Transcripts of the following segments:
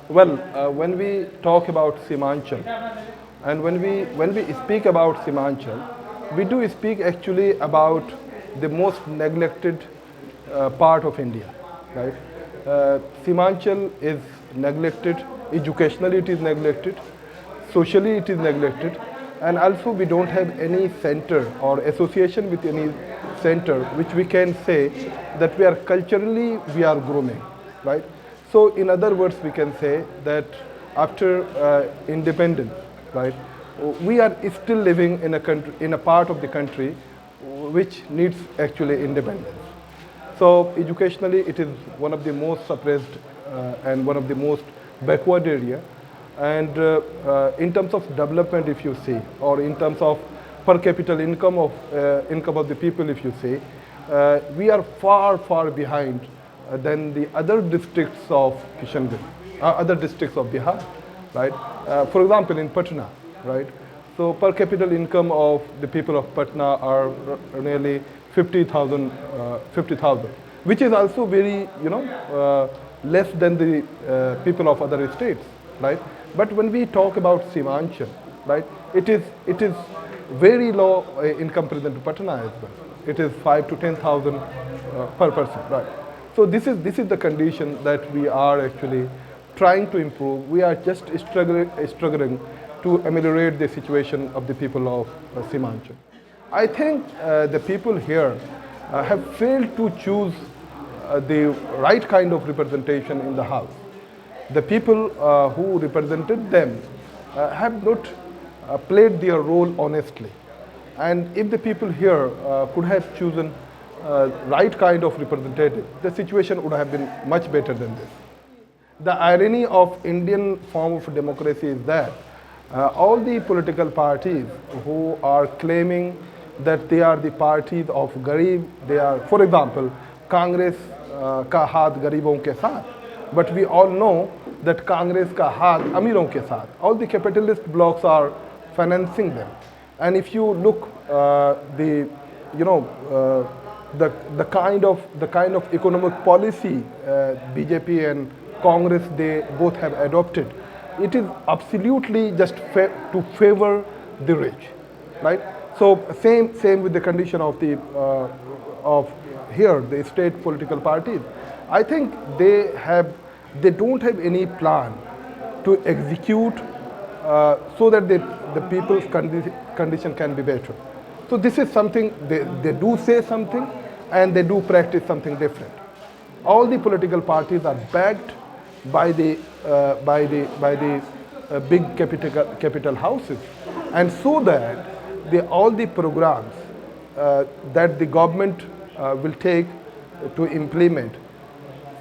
Well, when we talk about Simanchal, and when we speak about Simanchal, we do speak actually about the most neglected part of India, right? Simanchal is neglected, educationally it is neglected, socially it is neglected, and also we don't have any center or association with any center which we can say that we are culturally we are grooming, right? So in other words we can say that after independence, right, we are still living in a country, in a part of the country which needs actually independence. So educationally, it is one of the most suppressed and one of the most backward area. And in terms of development, if you see, or in terms of per capita income of the people, if you see, we are far, far behind than the other districts of Kishanganj, other districts of Bihar, right? For example, in Patna, right? So per capita income of the people of Patna are nearly 50,000, which is also very, less than the people of other states, right? But when we talk about Simanchal, right, it is very low in comparison to Patna as well. It is 5 to 10,000 per person, right? So this is the condition that we are actually trying to improve. We are just struggling to ameliorate the situation of the people of Simanchal. I think the people here have failed to choose the right kind of representation in the House. The people who represented them have not played their role honestly. And if the people here could have chosen right kind of representative, the situation would have been much better than this. The irony of Indian form of democracy is that all the political parties who are claiming that they are the parties of Garib, they are, for example, Congress ka haath garibon ke saath. But we all know that Congress ka haath amiron ke saath. All the capitalist blocs are financing them. And if you look the, you know, the kind of economic policy BJP and Congress they both have adopted, it is absolutely just to favor the rich, right? So same with the condition of the of here the state political parties. I think they don't have any plan to execute so that the people's condition can be better. So this is something they do say something and they do practice something different. All the political parties are backed by the big capital houses, and so that all the programs that the government will take to implement,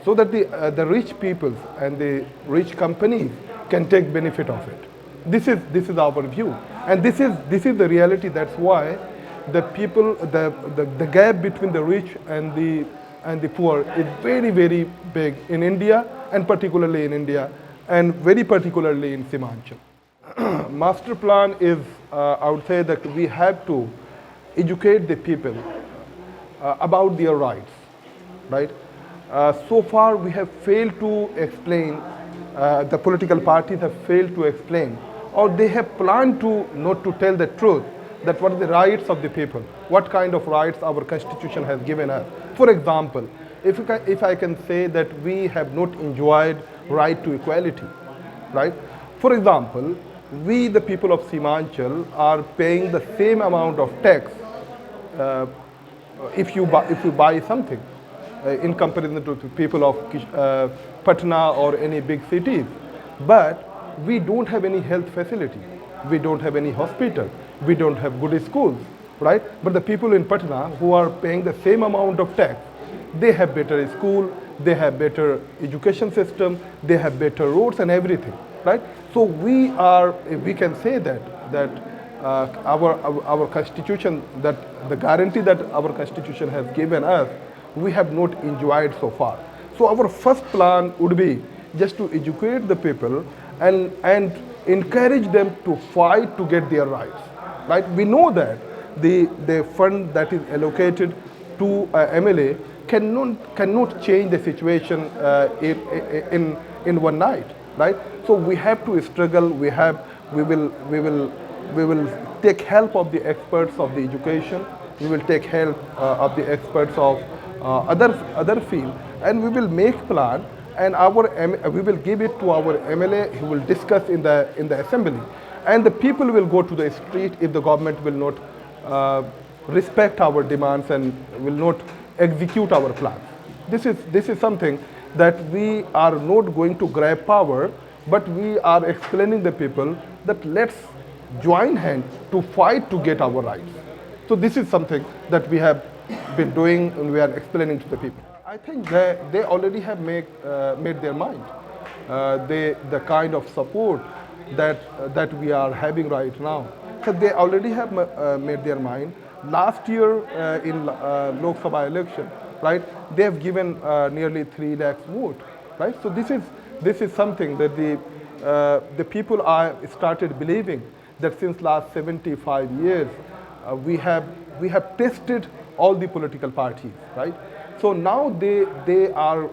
so that the rich peoples and the rich companies can take benefit of it. This is our view, and this is the reality. That's why the people the gap between the rich and the poor is very, very big in India, and particularly in India, and very particularly in Simanchal. Master plan is, I would say that we have to educate the people about their rights, right? So far we have failed to explain, the political parties have failed to explain, or they have planned to not to tell the truth, that what are the rights of the people, what kind of rights our constitution has given us. For example, if I can say that we have not enjoyed right to equality, right? For example, we the people of Simanchal are paying the same amount of tax uh, if you buy something in comparison to people of Patna or any big cities. But we don't have any health facility, we don't have any hospital, we don't have good schools, right? But the people in Patna who are paying the same amount of tax, they have better school, they have better education system, they have better roads and everything, right? So we can say that our constitution, that the guarantee that our constitution has given us, we have not enjoyed so far. So our first plan would be just to educate the people and encourage them to fight to get their rights, right? We know that the fund that is allocated to MLA cannot change the situation in one night. right? So we have to struggle. We will take help of the experts of the education. We will take help of the experts of other field, and we will make plan. And we will give it to our MLA. Who will discuss in the assembly, and the people will go to the street if the government will not respect our demands and will not execute our plans. This is something that we are not going to grab power, but we are explaining the people that let's join hands to fight to get our rights. So this is something that we have been doing and we are explaining to the people. I think they already have made their mind. The kind of support that we are having right now. So they already have made their mind. Last year in Lok Sabha election, right? They have given nearly 3 lakhs vote, right? So this is something that the people are started believing that since last 75 years we have tested all the political parties, right? So now they are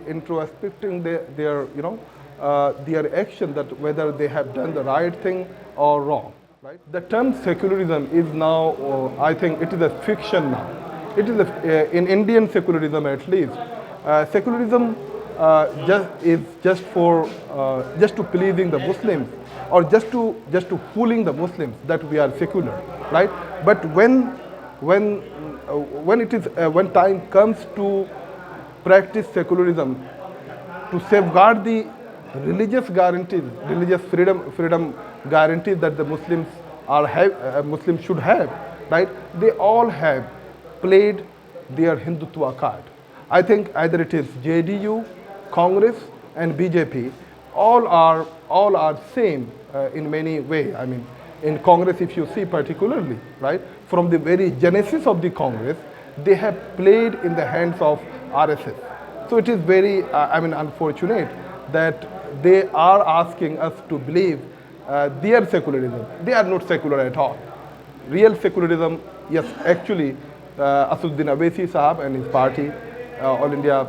introspecting their action, that whether they have done the right thing or wrong, right? The term secularism is now, I think it is a fiction now. It is in Indian secularism at least. Secularism is just to pleasing the Muslims, or just to fooling the Muslims that we are secular, right? But when time comes to practice secularism, to safeguard the religious guarantees, religious freedom guarantees that the Muslims should have, right? They all have played their Hindutva card. I think either it is JDU, Congress, and BJP, all are same in many ways. I mean, in Congress, if you see particularly, right, from the very genesis of the Congress, they have played in the hands of RSS. So it is very, unfortunate that they are asking us to believe their secularism. They are not secular at all. Real secularism, yes, actually, Asduddin Owaisi Sahab and his party, All India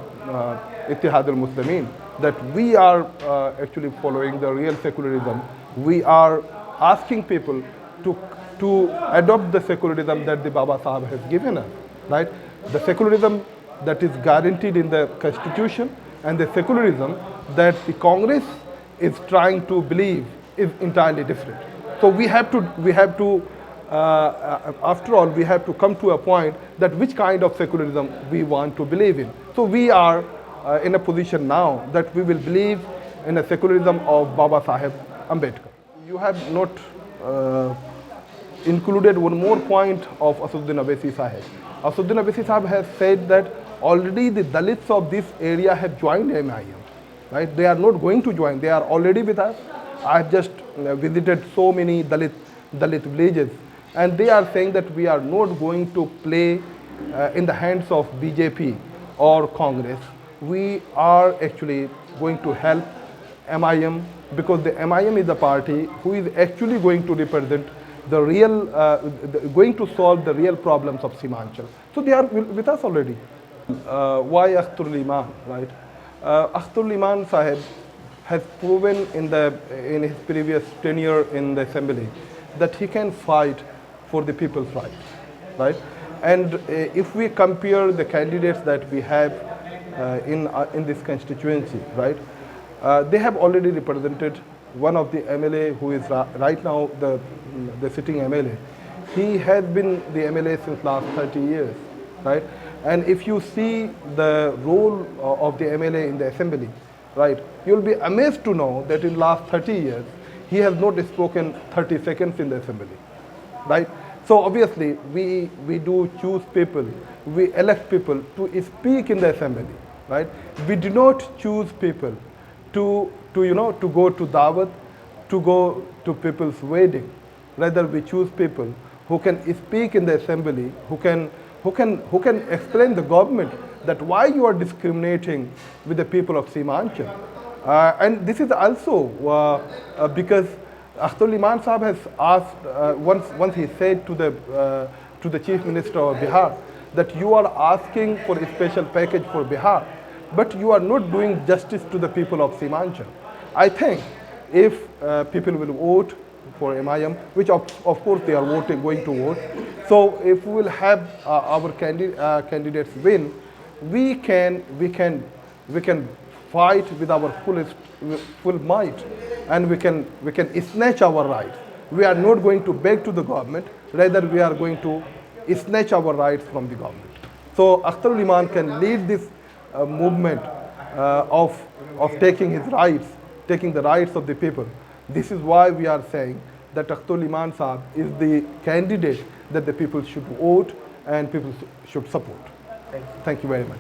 Ittihad al-Muslimin, that we are actually following the real secularism. We are asking people to adopt the secularism that the Baba Sahab has given us, right? The secularism that is guaranteed in the constitution, and the secularism that the Congress is trying to believe is entirely different. So we have to after all, we have to come to a point that which kind of secularism we want to believe in. So we are in a position now that we will believe in a secularism of Baba Saheb Ambedkar. You have not included one more point of Asduddin Owaisi Saheb. Asduddin Owaisi Saheb has said that already the Dalits of this area have joined MIM, right? They are not going to join. They are already with us. I have just visited so many Dalit villages, and they are saying that we are not going to play in the hands of BJP or Congress. We are actually going to help MIM, because the MIM is a party who is actually going to represent the real, going to solve the real problems of Simanchal. So they are with us already. Why Akhtarul Iman, right? Akhtarul Iman Sahib has proven in his previous tenure in the assembly that he can fight for the people's rights, right? And if we compare the candidates that we have in this constituency, right, they have already represented one of the MLA who is right now the sitting MLA. He has been the MLA since last 30 years, right? And if you see the role of the MLA in the assembly, right, you'll be amazed to know that in last 30 years, he has not spoken 30 seconds in the assembly, right? So obviously, we do choose people, we elect people to speak in the assembly, right? We do not choose people to go to Dawat, to go to people's wedding. Rather, we choose people who can speak in the assembly, who can explain the government that why you are discriminating with the people of Simanchal. And this is also because Akhtarul Iman Sahab has asked, once he said to the Chief Minister of Bihar that you are asking for a special package for Bihar, but you are not doing justice to the people of Simanchal. I think if people will vote for MIM, which of course they are going to vote, so if we will have our candidates win, we can fight with our full might, and we can snatch our rights. We are not going to beg to the government, rather we are going to snatch our rights from the government. So Akhtarul Iman can lead this movement of taking his rights, taking the rights of the people. This is why we are saying that Akhtarul Iman Saab is the candidate that the people should vote and people should support. Thank you very much.